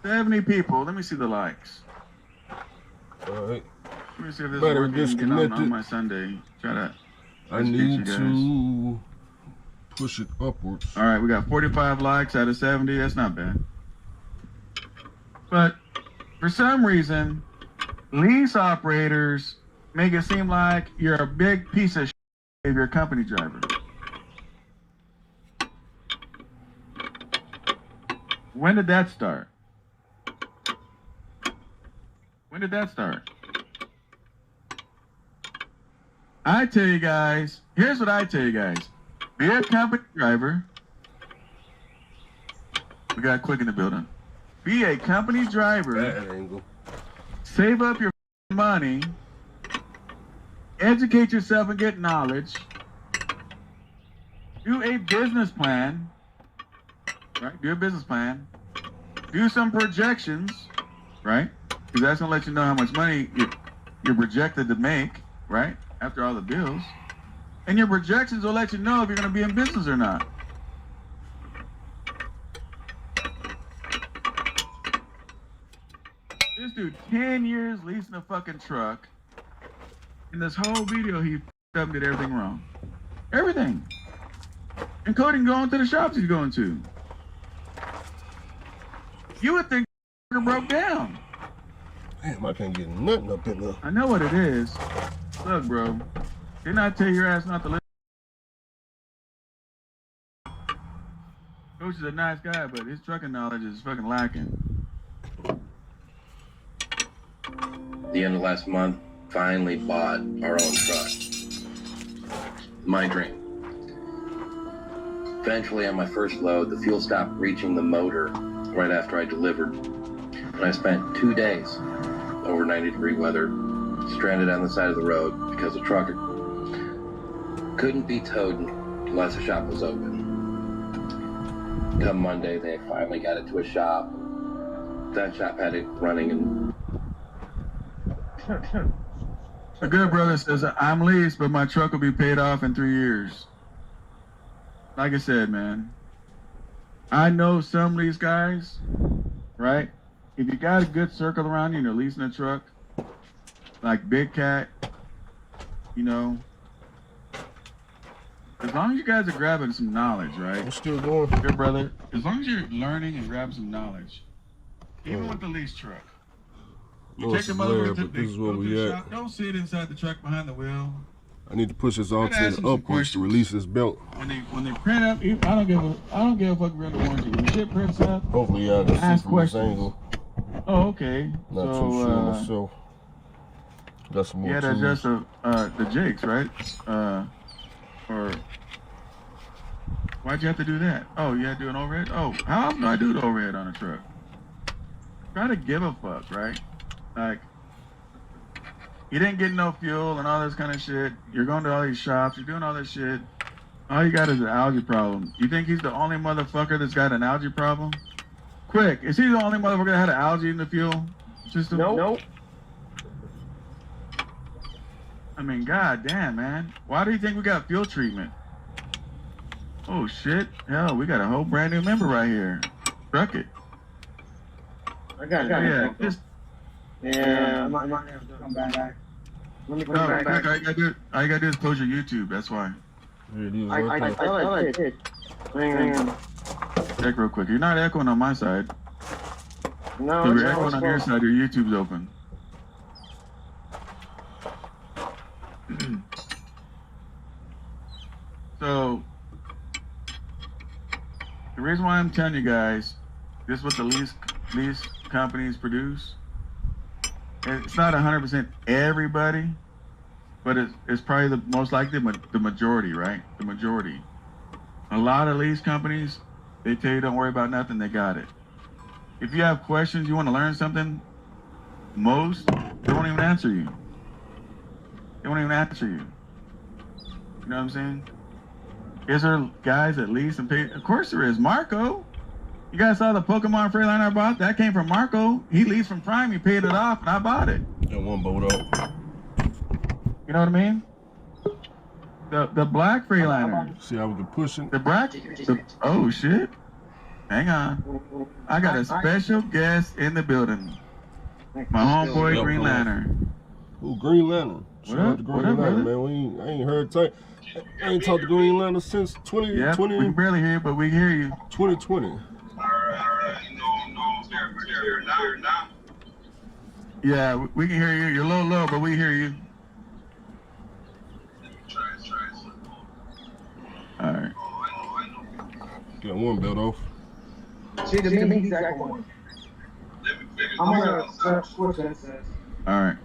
70 people. Let me see the likes. All right. Let me see if this Battery is working on disconnected. my Sunday. Try to I need to push it upwards. All right, we got 45 likes out of 70. That's not bad. But for some reason, lease operators make it seem like you're a big piece of shit if you're a company driver. When did that start? When did that start? I tell you guys, here's what I tell you guys. Be a company driver. We got Quick in the building. Be a company driver. Bad angle. Save up your money. Educate yourself and get knowledge. Do a business plan. Right? Do a business plan. Do some projections. Right? Because that's going to let you know how much money you're projected to make. Right? After all the bills. And your projections will let you know if you're going to be in business or not. This dude, 10 years leasing a fucking truck. In this whole video, he up and did everything wrong. Everything. Including going to the shops he's going to. You would think broke down. Damn, I can't get nothing up in there. I know what it is. Look, bro. Didn't I tell your ass not to listen? Coach is a nice guy, but his trucking knowledge is fucking lacking. The end of last month, finally bought our own truck. My dream. Eventually, on my first load, the fuel stopped reaching the motor right after I delivered. And I spent 2 days, over 90-degree weather, stranded on the side of the road because the truck couldn't be towed unless the shop was open. Come Monday, they finally got it to a shop. That shop had it running and A good brother says, I'm leased, but my truck will be paid off in 3 years. Like I said, man, I know some lease guys, right? If you got a good circle around you and you're leasing a truck, like Big Cat, you know, as long as you guys are grabbing some knowledge, right? I'm still going. Good brother, as long as you're learning and grabbing some knowledge, even with the lease truck. No, it's glare, but this is where we at. Shop, don't sit inside the truck behind the wheel. I need to push this alternator upwards to release this belt. When they print up, I don't give a fuck about the warranty. When the shit prints up, hopefully y'all can see from this angle. Oh, okay. Not too sure myself. Got some more. Yeah, that's just the jigs, right? Or why'd you have to do that? Oh, you had to do an overhead? Oh, how often do I do the overhead on a truck? Try to give a fuck, right? Like, you didn't get no fuel and all this kind of shit. You're going to all these shops. You're doing all this shit. All you got is an algae problem. You think he's the only motherfucker that's got an algae problem? Quick, is he the only motherfucker that had an algae in the fuel system? Nope. I mean, god damn, man. Why do you think we got fuel treatment? Oh, shit. Hell, we got a whole brand new member right here. Truck it. I got it. Yeah, I'm not gonna come back. Let me come back. Quick, all you gotta do is close your YouTube, that's why. Yeah, I thought I did. Hang on. Check real quick. You're not echoing on my side. No, So if you're echoing on your side, your YouTube's open. So, the reason why I'm telling you guys, this is what the lease companies produce. It's not 100% everybody, but it's probably the most likely the majority, right? The majority. A lot of lease companies, they tell you don't worry about nothing, they got it. If you have questions, you want to learn something, most, they won't even answer you. They won't even answer you. You know what I'm saying? Is there guys that lease and pay? Of course there is. Marco. You guys saw the Pokemon Freightliner I bought? That came from Marco. He leased from Prime, he paid it off, and I bought it. Got one boat out. You know what I mean? The black Freightliner. See how we can push it? The black, oh shit. Hang on. I got a special guest in the building. My homeboy Green Lantern. Who, Green Lantern? What up, Green Lantern, man. I ain't heard I ain't talked to Green Lantern since 2020. Yeah, we can barely hear you, but we hear you. 2020. Yeah, we can hear you. You're a little low, but we hear you. All right. Got one belt off. See the main exact one. I'm gonna switch that says. All right.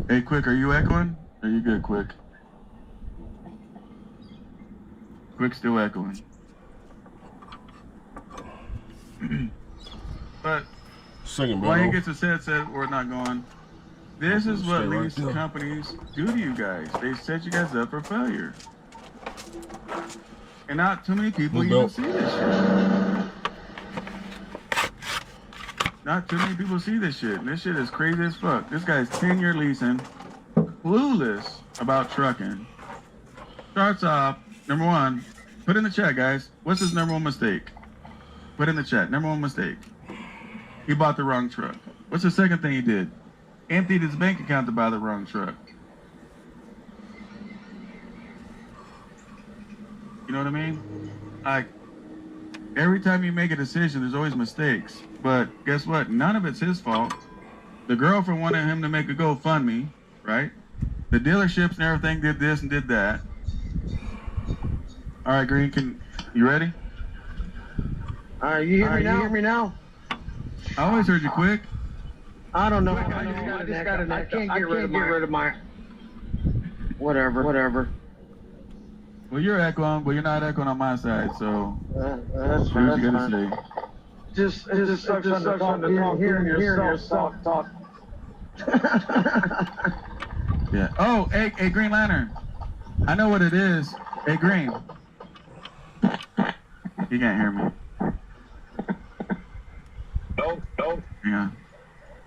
Hey, Quick, are you echoing? Are you good, Quick? Quick still echoing. But why he gets a set we're not going. This is what lease companies do to you guys. They set you guys up for failure. And not too many people even see this shit. Not too many people see this shit. And this shit is crazy as fuck. This guy's 10-year leasing, clueless about trucking. Starts off, number one, put in the chat, guys. What's his number one mistake? Put in the chat, number one mistake. He bought the wrong truck. What's the second thing he did? Emptied his bank account to buy the wrong truck. You know what I mean? Like, every time you make a decision, there's always mistakes. But guess what? None of it's his fault. The girlfriend wanted him to make a GoFundMe, right? The dealerships and everything did this and did that. All right, Green, you ready? All right, you hear me now? I always heard you quick. I don't know. I just got an echo. I can't get rid of my... Whatever. Well, you're echoing, but you're not echoing on my side, so... That's fine. What you gotta say? Just sucks on the talk, hearing yourself talk. Yeah. Oh, hey, Green Lantern. I know what it is. Hey, Green. You can't hear me. No. Yeah.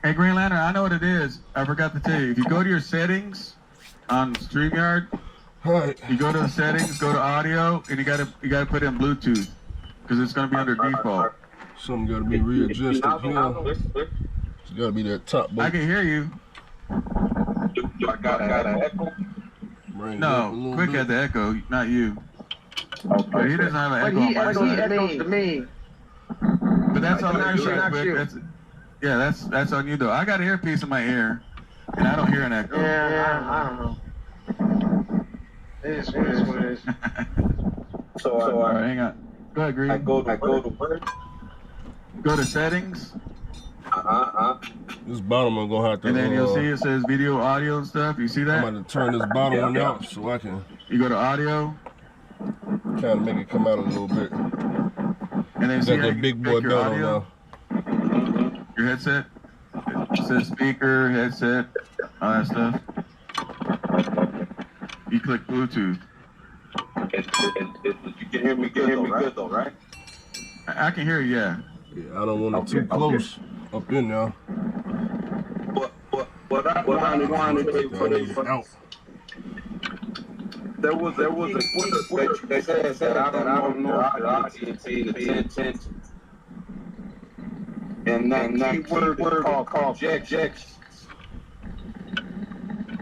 Hey, Green Lantern, I know what it is. I forgot to tell you. If you go to your settings on StreamYard, you go to the settings, go to audio, and you gotta put in Bluetooth because it's gonna be under default. Something gotta be readjusted here. It's gotta be that top button. I can hear you. I got an echo. No, Quick had the echo, not you. Okay. He doesn't have an echo. He echoes to me. But that's on your side, Quick. That's on you though. I got an earpiece in my ear, and I don't hear an echo. Yeah, I don't know. It is what it is. So all right, hang on. Go ahead, Green. I go to work. Go to settings. This bottom I'm gonna have to. And then you'll see it says video, audio, and stuff. You see that? I'm gonna turn this bottom one out so I can. You go to audio. Kind of make it come out a little bit. And then see that big boy belt on now. Your headset. It says speaker, headset, all that stuff. You click Bluetooth. You can hear me good though, right? I can hear you, yeah. Yeah, I don't want it too close up in now. What I wanted to out. There was a key that said I don't know how to attention. And that word is called projections.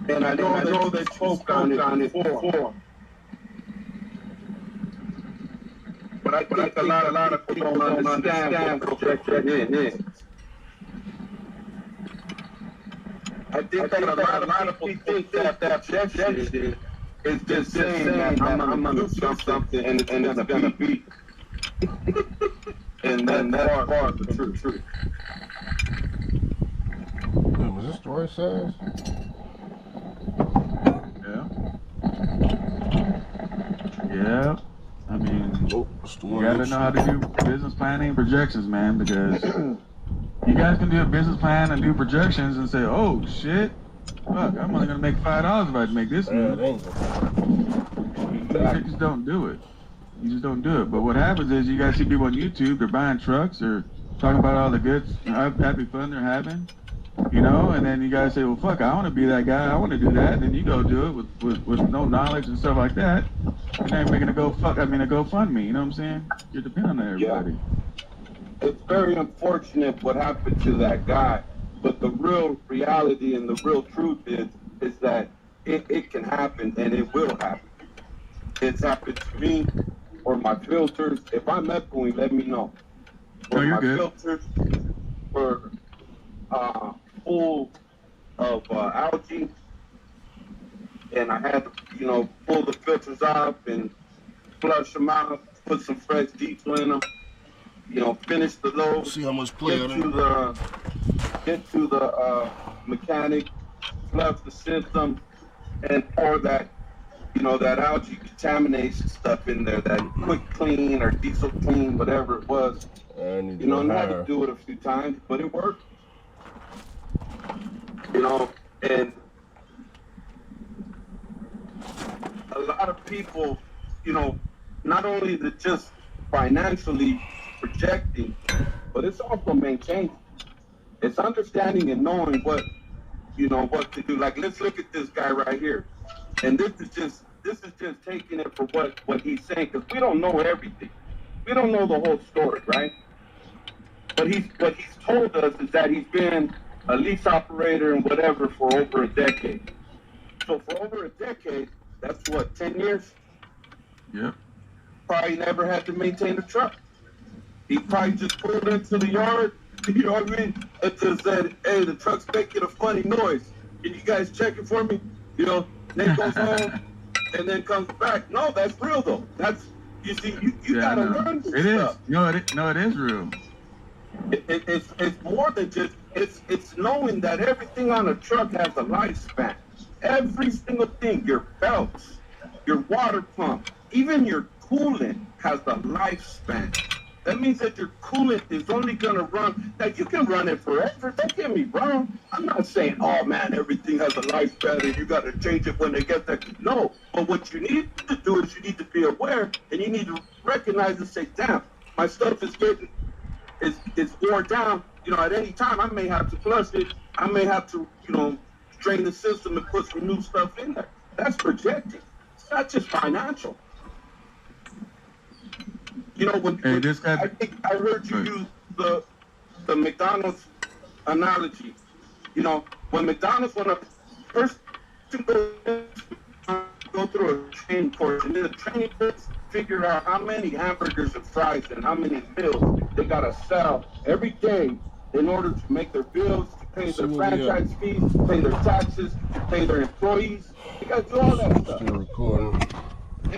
And I know they spoke on it before. But I think a lot of people don't understand what projection is. I think that a lot of people think that projection is just saying that I'm gonna do something and it's gonna be. And that's far from the truth. Was this the right size? Yeah. I mean, you gotta know how to do business planning and projections, man, because you guys can do a business plan and do projections and say, oh shit, fuck, I'm only gonna make $5 if I make this move. You just don't do it. You just don't do it. But what happens is you guys see people on YouTube, they're buying trucks or talking about all the good, happy fun they're having, you know, and then you guys say, well, fuck, I want to be that guy, I want to do that, and then you go do it with no knowledge and stuff like that. You're not making a GoFundMe. You know what I'm saying? You're depending on everybody. It's very unfortunate what happened to that guy, but the real reality and the real truth is that it can happen and it will happen. It's happened to me or my filters. If I'm echoing, let me know. No, Or you're my good. filters were full of algae, and I had to, pull the filters up and flush them out, put some fresh diesel in them, finish the load, See how much play get to the mechanic, flush the system, and pour that, that algae contamination stuff in there, that quick clean or diesel clean, whatever it was. And I had to do it a few times, but it worked. And a lot of people, not only the just financially projecting, but it's also maintaining. It's understanding and knowing what to do. Like, let's look at this guy right here. And this is just taking it for what he's saying, because we don't know everything. We don't know the whole story, right? But what he's told us is that he's been a lease operator and whatever for over a decade. So for over a decade, that's what, 10 years? Yep. Probably never had to maintain a truck. He probably just pulled into the yard, you know what I mean? And just said, hey, the truck's making a funny noise. Can you guys check it for me? Then goes home and then comes back. No, that's real though. That's, you see, you gotta learn this stuff. It is real. It's more than just, it's knowing that everything on a truck has a lifespan. Every single thing, your belts, your water pump, even your coolant has a lifespan. That means that your coolant is only going to run, that you can run it forever. Don't get me wrong. I'm not saying, oh man, everything has a lifespan and you got to change it when they get there. No, but what you need to do is you need to be aware and you need to recognize and say, damn, my stuff is it's worn down. At any time I may have to flush it. I may have to, drain the system and put some new stuff in there. That's projecting. It's not just financial. I think I heard you use the McDonald's analogy. When McDonald's went up, first to go through a training course, and then the training course figure out how many hamburgers and fries and how many meals they gotta sell every day in order to make their bills, to pay their franchise fees, to pay their taxes, to pay their employees. They gotta do all that stuff. Still recording.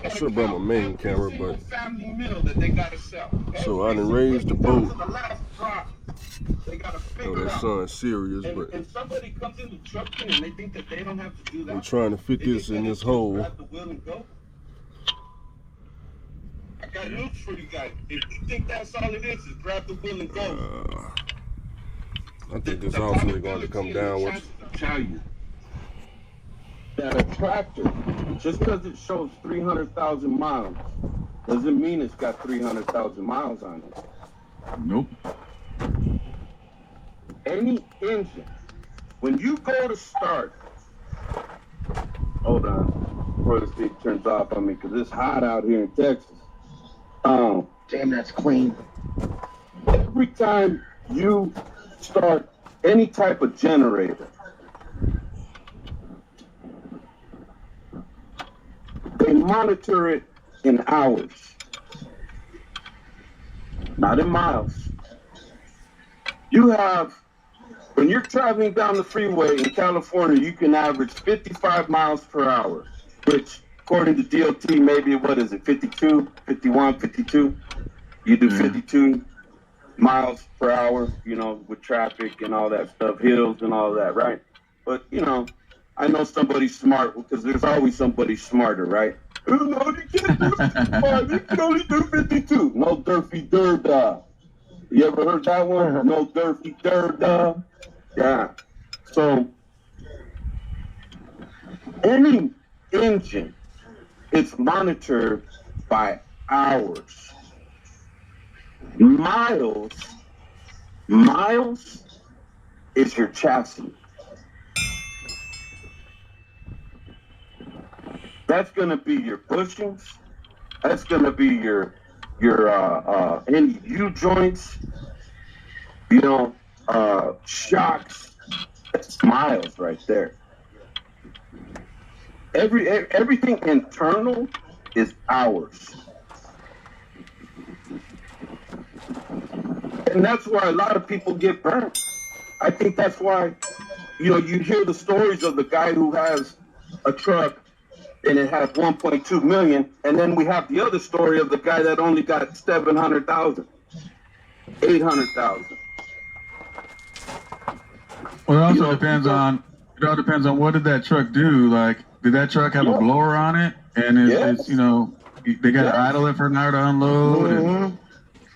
I should have brought my main camera, but family meal that they gotta sell. so I done raised the boat. They gotta Oh, that son's serious, but and somebody comes into trucking and they think that they don't have to do that. we're trying to fit this in this hole. Grab the wheel and go. I got news for you guys. If you think that's all it is grab the wheel and go. I think this also going to come down. Tell you that a tractor, just because it shows 300,000 miles, doesn't mean it's got 300,000 miles on it. Nope. Any engine, when you go to start, hold on, before this thing turns off on me, because it's hot out here in Texas. Damn, that's clean. Every time you start any type of generator, they monitor it in hours, not in miles. When you're traveling down the freeway in California, you can average 55 miles per hour, which according to DOT, maybe, 52, 51, 52? You do 52 miles per hour, with traffic and all that stuff, hills and all that, right? But, I know somebody's smart, because there's always somebody smarter, right? Oh, no, you can't do 55, you can only do 52. No Durfy Durda. You ever heard that one? No Durfy Durda. Yeah. So, any engine is monitored by hours. Miles is your chassis. That's going to be your bushings. That's gonna be your any U joints, you know, shocks. That's miles right there. Everything internal is ours. And that's why a lot of people get burnt. I think that's why, you know, you hear the stories of the guy who has a truck and it has 1.2 million, and then we have the other story of the guy that only got 700,000, 800,000. Well, it also depends on. It all depends on what did that truck do. Like, did that truck have a blower on it? And it's you know, they got to idle it for an hour to unload. And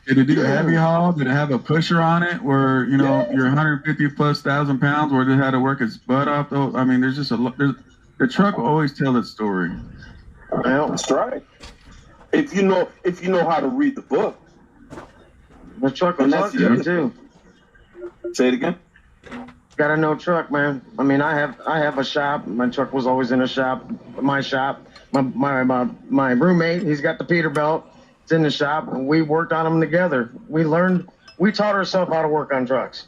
did it do heavy haul? Did it have a pusher on it where, you know, you're 150,000+ pounds, where it had to work its butt off? Though, I mean, there's just the truck will always tell its story. Well, that's right. If you know how to read the book, The truck will talk to you too. say it again. Got to know truck, man. I mean, I have a shop. My truck was always in a shop. My shop. My roommate, he's got the Peterbilt. It's in the shop, and we worked on them together. We taught ourselves how to work on trucks.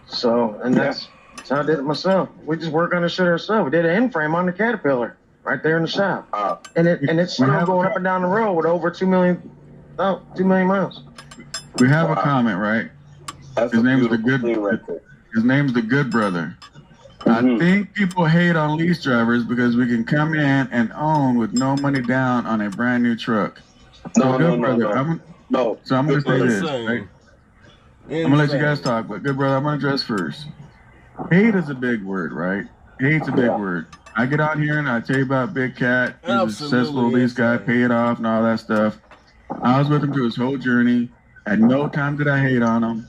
So, and that's how I did it myself. We just work on the shit ourselves. We did an end frame on the Caterpillar right there in the shop, and it's still going up and down the road with over 2 million miles. We have a comment, right? That's His a name's the beautiful good. thing right there. His name's the Good Brother. I think people hate on lease drivers because we can come in and own with no money down on a brand new truck. So No. I'm going to say this. Right? I'm going to let you guys talk, but Good Brother, I'm going to address first. Hate is a big word, right? Hate's a big word. I get on here and I tell you about Big Cat. He's a successful lease guy, pay it off and all that stuff. I was with him through his whole journey. At no time did I hate on him.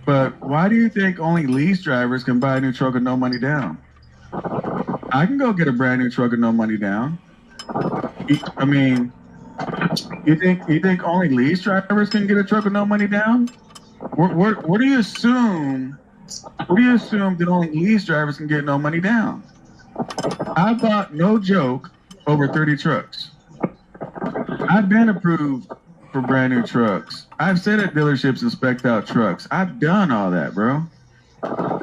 But why do you think only lease drivers can buy a new truck with no money down? I can go get a brand new truck with no money down. I mean, you think only lease drivers can get a truck with no money down? What do you assume? What do you assume that only lease drivers can get no money down? I bought, no joke, over 30 trucks. I've been approved for brand new trucks. I've sat at dealerships and spec'd out trucks. I've done all that, bro.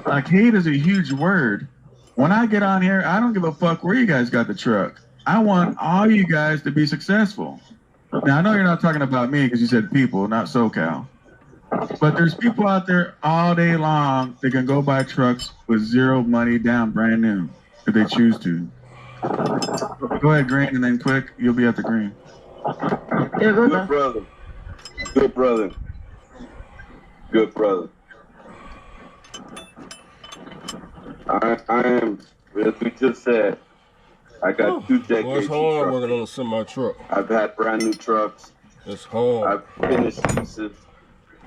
Like, hate is a huge word. When I get on here, I don't give a fuck where you guys got the truck. I want all you guys to be successful. Now, I know you're not talking about me because you said people, not SoCal. But there's people out there all day long that can go buy trucks with zero money down, brand new, if they choose to. Go ahead, Green, and then quick, you'll be at the green. Yeah, Good brother. Good brother. Good brother. I am, as we just said, I got 2 decades. Well, it's hard working on a semi truck. I've had brand new trucks. It's hard. I've finished leases.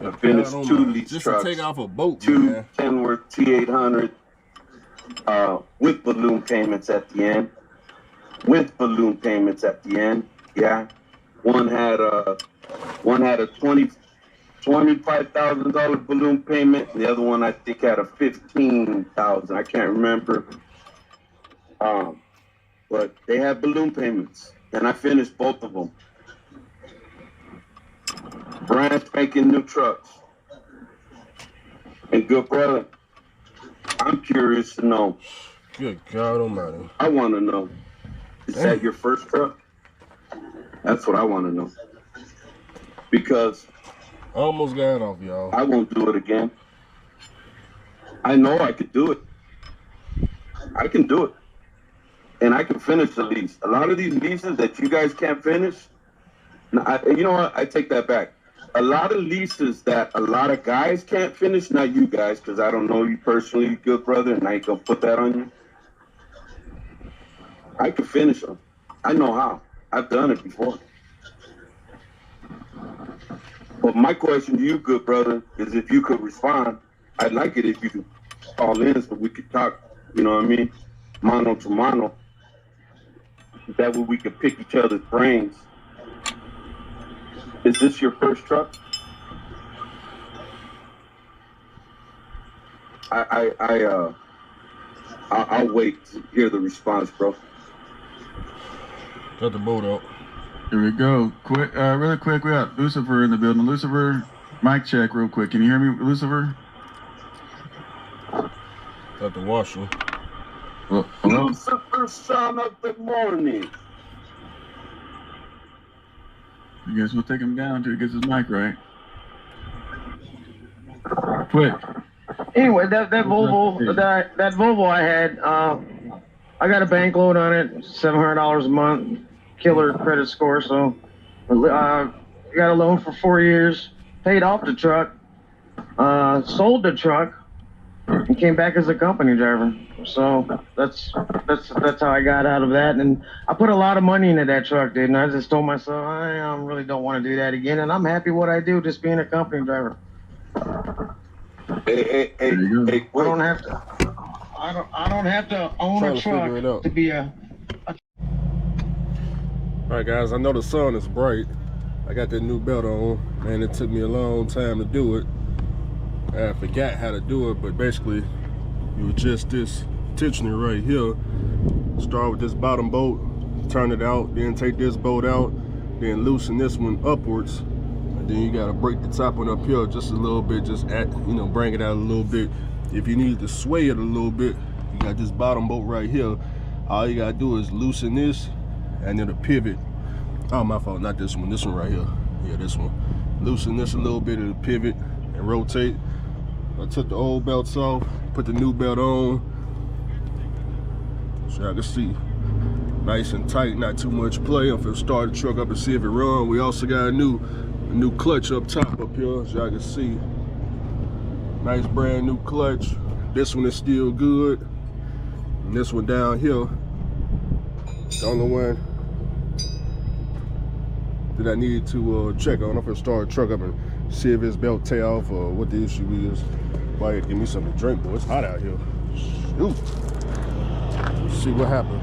I've finished 2 lease just trucks. Just to take off a boat, 2 man. Kenworth T800 with balloon payments at the end. Yeah. One had a $25,000 balloon payment. And the other one I think had a $15,000. I can't remember. But they had balloon payments, and I finished both of them. Brand spanking new trucks. And good brother, I'm curious to know. Good God Almighty! I want to know. Is that your first truck? That's what I want to know. Because I almost got off, y'all. I won't do it again. I know I could do it. I can do it. And I can finish the lease. A lot of these leases that you guys can't finish, you know what? I take that back. A lot of leases that a lot of guys can't finish, not you guys, because I don't know you personally, good brother, and I ain't going to put that on you. I can finish them. I know how. I've done it before. But my question to you, good brother, is if you could respond. I'd like it if you could call in so we could talk, you know what I mean, mano to mano. That way we could pick each other's brains. Is this your first truck? I'll wait to hear the response, bro. Got the boat out. Here we go. Quick, really quick. We got Lucifer in the building. Lucifer, mic check, real quick. Can you hear me, Lucifer? At the washroom. Well, hello? Lucifer, son of the morning. I guess we'll take him down till he gets his mic right. Quick. Anyway, that Volvo I had, I got a bank loan on it, $700 a month, killer credit score. So, got a loan for 4 years, paid off the truck, sold the truck, and came back as a company driver. So that's how I got out of that. And I put a lot of money into that truck, dude. And I just told myself I really don't want to do that again. And I'm happy what I do, just being a company driver. Hey, I don't have to. I don't have to own a truck to be a. All right, guys. I know the sun is bright. I got that new belt on, and it took me a long time to do it. I forgot how to do it, but basically, you adjust this tensioner right here. Start with this bottom bolt, turn it out, then take this bolt out, then loosen this one upwards. And then you gotta break the top one up here just a little bit, just bring it out a little bit. If you need to sway it a little bit, you got this bottom bolt right here. All you gotta do is loosen this, and then a pivot. Oh, my fault, not this one right here. Yeah, this one. Loosen this a little bit of the pivot and rotate. I took the old belts off, put the new belt on, so y'all can see. Nice and tight, not too much play. I'm gonna start the truck up and see if it runs. We also got a new clutch up top up here, so y'all can see. Nice brand new clutch. This one is still good. And this one down here, the only one that I needed to check on. I'm gonna start the truck up and see if his belt tear off or what the issue is. Why give me something to drink, boy. It's hot out here. Shoot. Let's see what happened.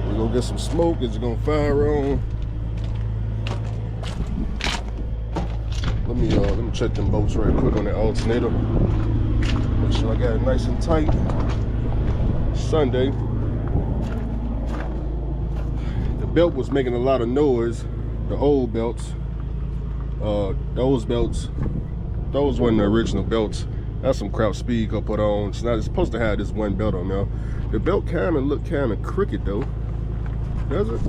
We're gonna get some smoke. Is it gonna fire on? Let me check them bolts right quick on that alternator. Make sure I got it nice and tight. Sunday. The belt was making a lot of noise. The old belts. Those belts, those weren't the original belts. That's some crap Speed could put on. It's supposed to have this one belt on now. The belt kind of look kind of crooked though. Does it?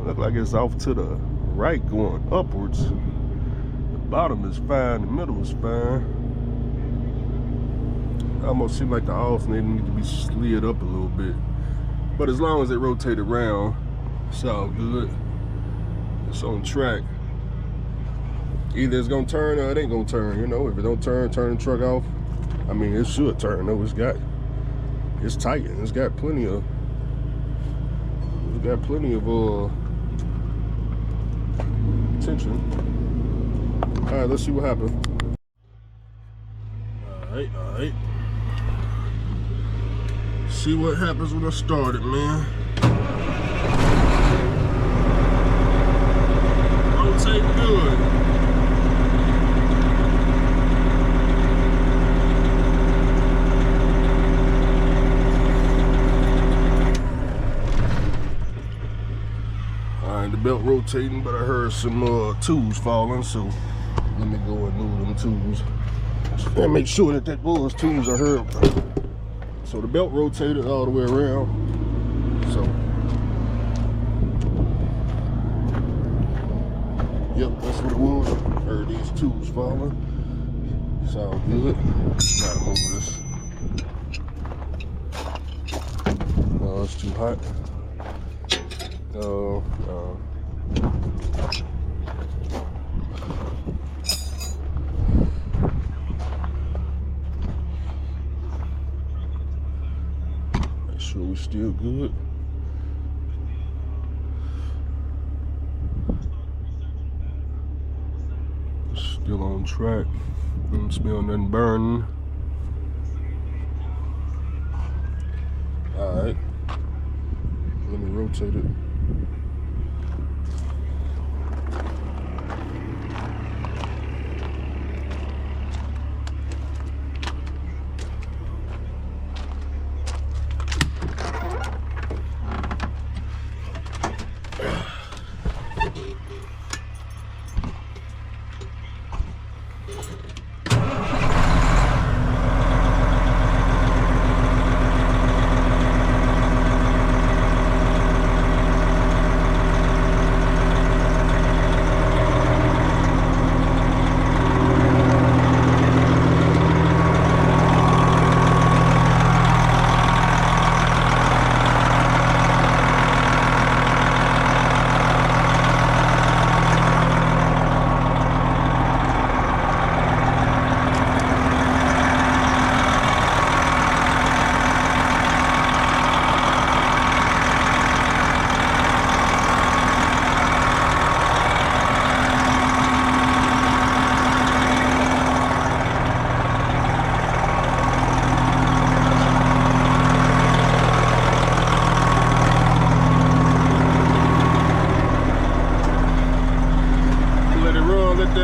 Look like it's off to the right going upwards. The bottom is fine, the middle is fine. Almost seems like the alternator needs to be slid up a little bit. But as long as it rotate around, it's all good. It's on track. Either it's gonna turn or it ain't gonna turn. You know, if it don't turn the truck off. I mean, it should turn though. It's tight and it's got plenty of tension. All right, let's see what happens. All right. See what happens when I start it, man. Rotate good. Alright, the belt rotating, but I heard some tools falling, so let me go and move them tools. And make sure that those tools are heard. So the belt rotated all the way around. So, yep, that's what it was. Heard these tools falling. Sound good. Gotta move this. No, it's too hot. No. Sure we're still good. Still on track. Don't smell nothing burning. Alright. Let me rotate it.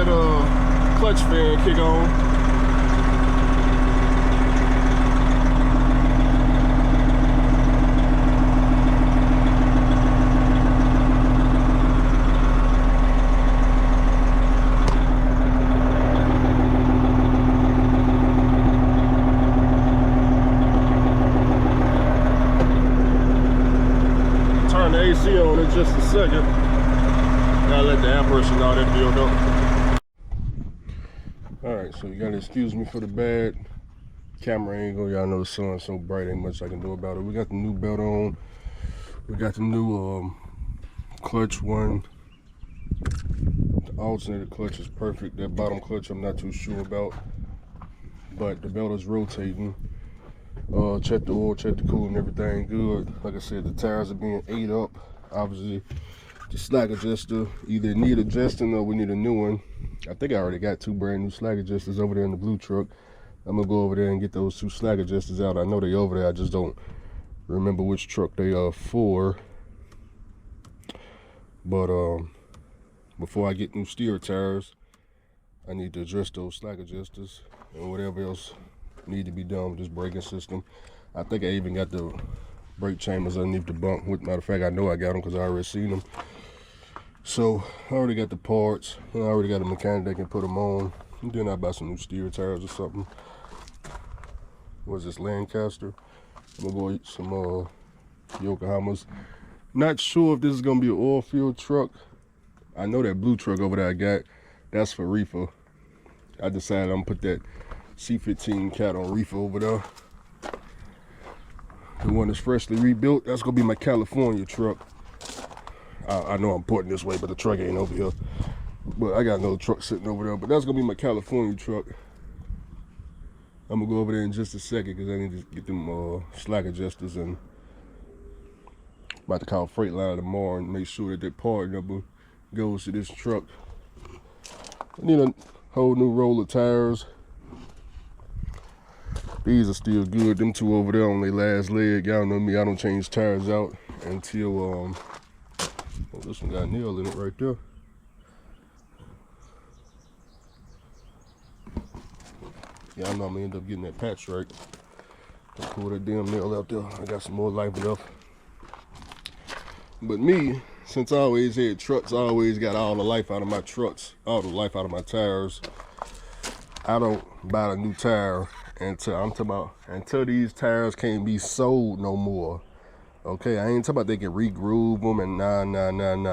that clutch fan kick on. Turn the AC on in just a second. Gotta let the air pressure and all that build up. Alright, so you gotta excuse me for the bad camera angle. Y'all know the sun's so bright, ain't much I can do about it. We got the new belt on. We got the new clutch one. The alternator clutch is perfect. That bottom clutch I'm not too sure about, but the belt is rotating. Check the oil, check the coolant, everything good. Like I said, the tires are being ate up. Obviously, the slack adjuster either need adjusting or we need a new one. I think I already got 2 brand new slack adjusters over there in the blue truck. I'm gonna go over there and get those 2 slack adjusters out. I know they over there, I just don't remember which truck they are for. But before I get new steer tires, I need to address those slack adjusters and whatever else need to be done with this braking system. I think I even got the brake chambers underneath the bump. Matter of fact, I know I got them because I already seen them. So I already got the parts, and I already got a mechanic that can put them on. And then I buy some new steer tires or something. What's this, Lancaster? I'm gonna go eat some Yokohamas. Not sure if this is gonna be an oil field truck. I know that blue truck over there I got, that's for reefer. I decided I'm gonna put that C15 cat on reefer over there. The one that's freshly rebuilt, that's gonna be my California truck. I know I'm pointing this way, but the truck ain't over here. But I got another truck sitting over there, but that's gonna be my California truck. I'm gonna go over there in just a second because I need to get them slack adjusters, and I'm about to call Freightliner tomorrow and make sure that part number goes to this truck. I need a whole new roll of tires. These are still good. Them 2 over there on their last leg. Y'all know me, I don't change tires out until oh, this one got a nail in it right there. Yeah, I know I'm gonna end up getting that patch right. I'll pull that damn nail out there. I got some more life left. But me, since I always had trucks, I always got all the life out of my trucks, all the life out of my tires. I don't buy a new tire until these tires can't be sold no more. Okay, I ain't talking about they can re-groove them and nah.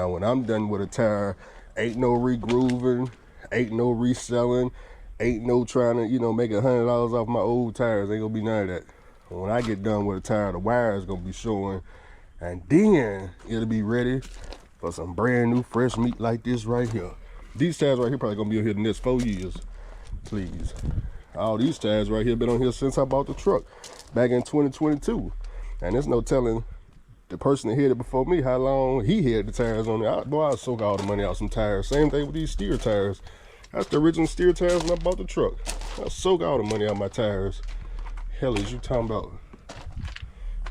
When I'm done with a tire, ain't no re-grooving, ain't no reselling, ain't no trying to, you know, make $100 off my old tires. Ain't gonna be none of that. When I get done with a tire, the wire is gonna be showing, and then it'll be ready for some brand new fresh meat like this right here. These tires right here probably gonna be on here the next 4 years, please. All these tires right here been on here since I bought the truck back in 2022. And there's no telling the person that had it before me how long he had the tires on there. Boy, I soak all the money out some tires. Same thing with these steer tires. That's the original steer tires when I bought the truck. I soak all the money out my tires. Hell is you talking about?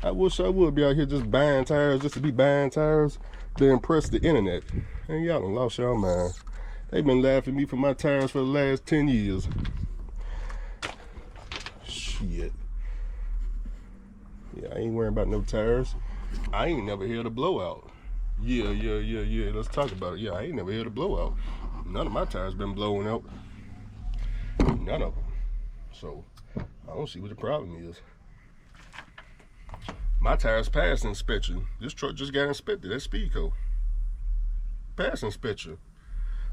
I wish I would be out here just buying tires just to be buying tires to impress the internet. And y'all done lost y'all mind. They've been laughing at me for my tires for the last 10 years. Shit. Yeah, I ain't worrying about no tires. I ain't never heard a blowout. Yeah. Let's talk about it. Yeah, I ain't never heard a blowout. None of my tires been blowing out. None of them. So, I don't see what the problem is. My tires passed inspection. This truck just got inspected. That's Speedco. Passed inspection.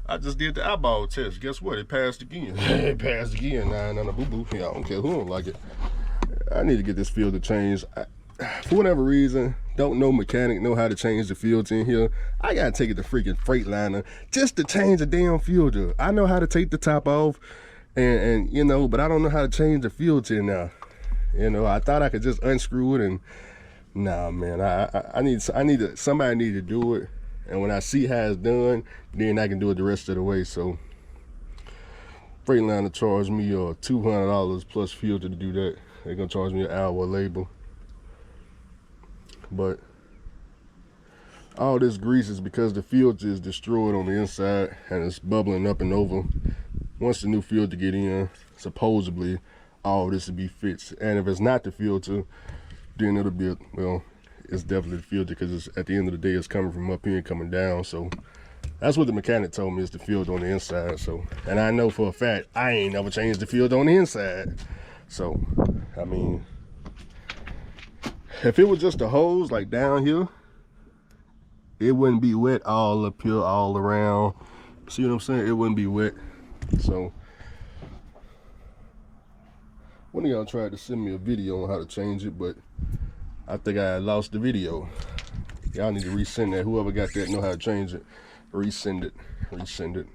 I just did the eyeball test. Guess what? It passed again. It passed again. Nah, boo-boo. Yeah, I don't care who don't like it. I need to get this filter changed. For whatever reason, don't know mechanic know how to change the filter in here. I gotta take it to freaking Freightliner just to change the damn filter. I know how to take the top off and you know, but I don't know how to change the filter now. You know, I thought I could just unscrew it, and nah, man, somebody need to do it. And when I see how it's done, then I can do it the rest of the way. So Freightliner charged me $200 plus filter to do that. They're gonna charge me an hour labor. But all this grease is because the filter is destroyed on the inside and it's bubbling up and over. Once the new filter get in, supposedly all this will be fixed. And if it's not the filter, then it'll be, well, it's definitely the filter, because it's, at the end of the day, it's coming from up here and coming down. So that's what the mechanic told me, is the filter on the inside. So, and I know for a fact I ain't never changed the filter on the inside. So, I mean, if it was just a hose like down here, it wouldn't be wet all up here, all around. See what I'm saying? It wouldn't be wet. So, one of y'all tried to send me a video on how to change it, but I think I lost the video. Y'all need to resend that. Whoever got that know how to change it. Resend it.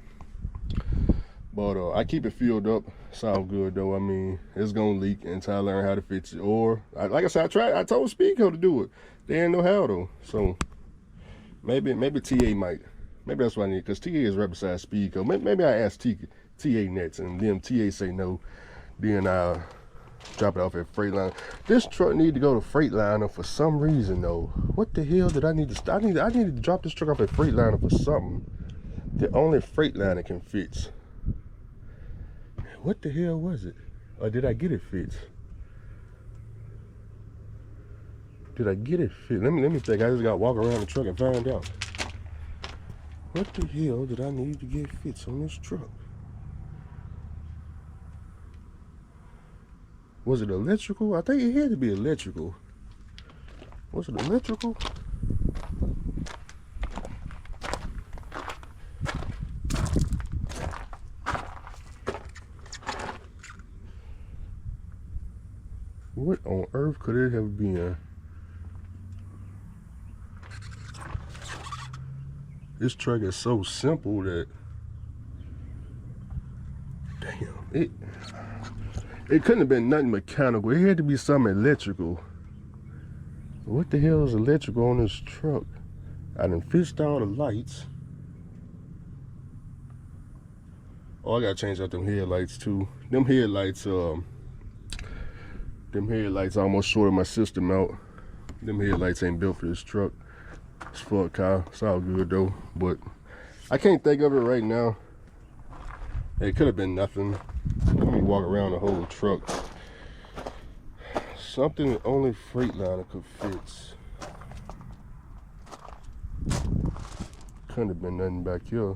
But I keep it filled up. It's all good though. I mean, it's gonna leak until I learn how to fix it. Or, like I said, I told Speedco to do it. They didn't know how though. So maybe TA might. Maybe that's what I need, because TA is right beside Speedco. Maybe I ask TA next, and then TA say no. Then I'll drop it off at Freightliner. This truck need to go to Freightliner for some reason though. What the hell did I need to? I needed to drop this truck off at Freightliner for something that only Freightliner can fix. What the hell was it? Or did I get it fixed? Did I get it fixed? Let me think. I just got to walk around the truck and find out. What the hell did I need to get fixed on this truck? Was it electrical? I think it had to be electrical. Was it electrical? What on earth could it have been? This truck is so simple that, damn, it couldn't have been nothing mechanical. It had to be something electrical. What the hell is electrical on this truck? I done fixed all the lights. Oh, I gotta change out them headlights too. Them headlights almost shorted my system out. Them headlights ain't built for this truck. It's for a car. It's all good though, but I can't think of it right now. It could have been nothing. Let me walk around the whole truck. Something that only Freightliner could fix. Couldn't have been nothing back here.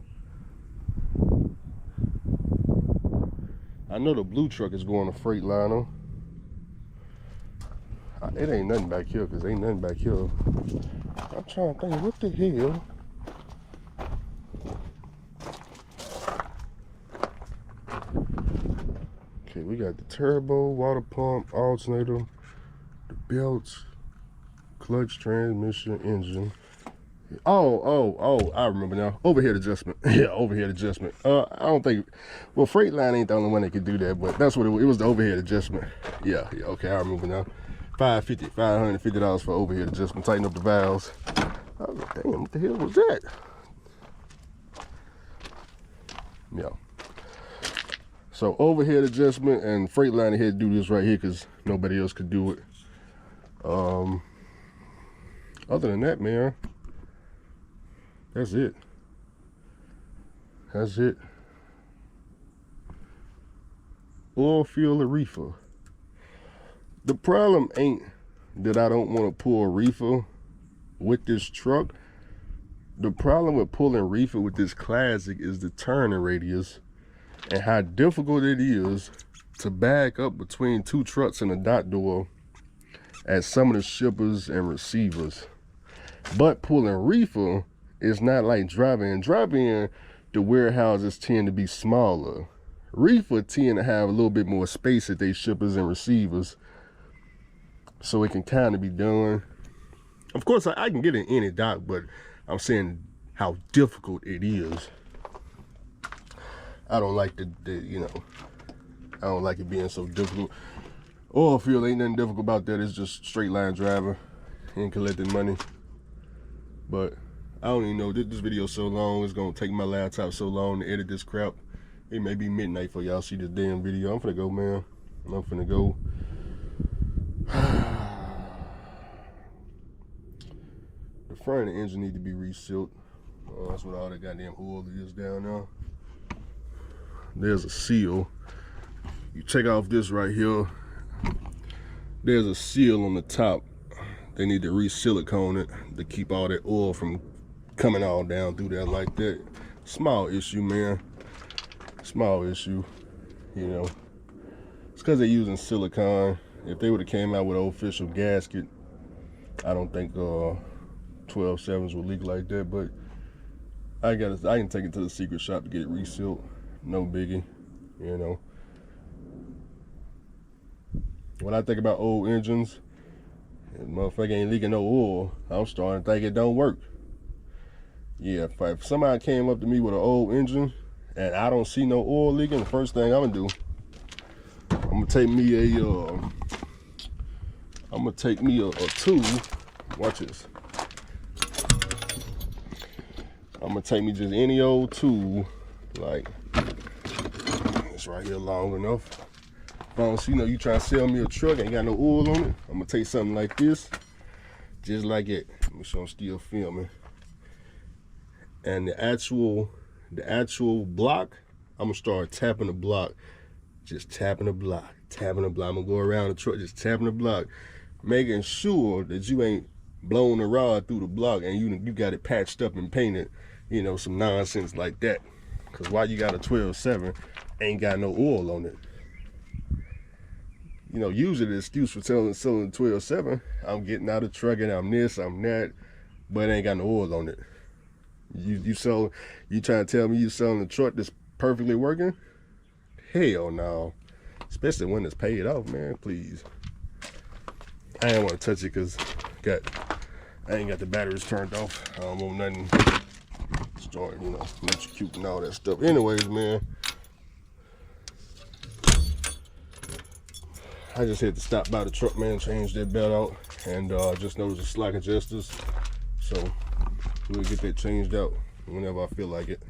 I know the blue truck is going to Freightliner. It ain't nothing back here, because ain't nothing back here. I'm trying to think, what the hell? Okay, we got the turbo, water pump, alternator, the belts, clutch, transmission, engine. Oh, I remember now. Overhead adjustment. Yeah, overhead adjustment. I don't think, well, Freightliner ain't the only one that could do that, but that's what it was the overhead adjustment. Yeah, okay, I remember now. $550 for overhead adjustment. Tighten up the valves. I was like, damn, what the hell was that? Yeah. So overhead adjustment, and Freightliner had to do this right here because nobody else could do it. Other than that, man, that's it. That's it. Oil, fuel, and reefer. The problem ain't that I don't want to pull a reefer with this truck. The problem with pulling reefer with this Classic is the turning radius and how difficult it is to back up between two trucks in a dock door at some of the shippers and receivers. But pulling reefer is not like driving. Driving, the warehouses tend to be smaller. Reefer tend to have a little bit more space at they shippers and receivers, so it can kind of be done. Of course, I can get in any dock, but I'm saying how difficult it is. I don't like I don't like it being so difficult. Oil field ain't nothing difficult about that. It's just straight line driving and collecting money. But I don't even know, this video so long, it's gonna take my laptop so long to edit this crap. It may be midnight for y'all see this damn video. I'm finna go, man. I'm finna go. The front of the engine need to be resealed. That's what all that goddamn oil is down there. There's a seal. You take off this right here. There's a seal on the top. They need to re-silicone it to keep all that oil from coming all down through there like that. Small issue, man. Small issue, you know. It's because they're using silicone. If they would have came out with an official gasket, I don't think 12.7s would leak like that. But I can take it to the secret shop to get it resealed. No biggie, you know. When I think about old engines, and motherfucker ain't leaking no oil, I'm starting to think it don't work. Yeah, if somebody came up to me with an old engine and I don't see no oil leaking, the first thing I'm gonna do, I'm gonna take me a tool. Watch this. I'm gonna take me just any old tool, like it's right here long enough. If I don't see you trying to sell me a truck, ain't got no oil on it, I'm gonna take something like this, just like it. Let me show I'm still filming. And the actual block, I'm gonna start tapping the block. Just tapping the block, tapping the block. I'm gonna go around the truck, just tapping the block, making sure that you ain't blowing the rod through the block and you got it patched up and painted, some nonsense like that. Cause why you got a 12.7, ain't got no oil on it. Usually the excuse for selling 12.7, I'm getting out of the truck and I'm this, I'm that, but it ain't got no oil on it. You trying to tell me you selling a truck that's perfectly working? Hell no. Especially when it's paid off, man, please. I ain't want to touch it because I ain't got the batteries turned off. I don't want nothing starting, electrocuting and all that stuff. Anyways, man, I just had to stop by the truck, man, change that belt out, and just noticed the slack adjusters. So we'll get that changed out whenever I feel like it.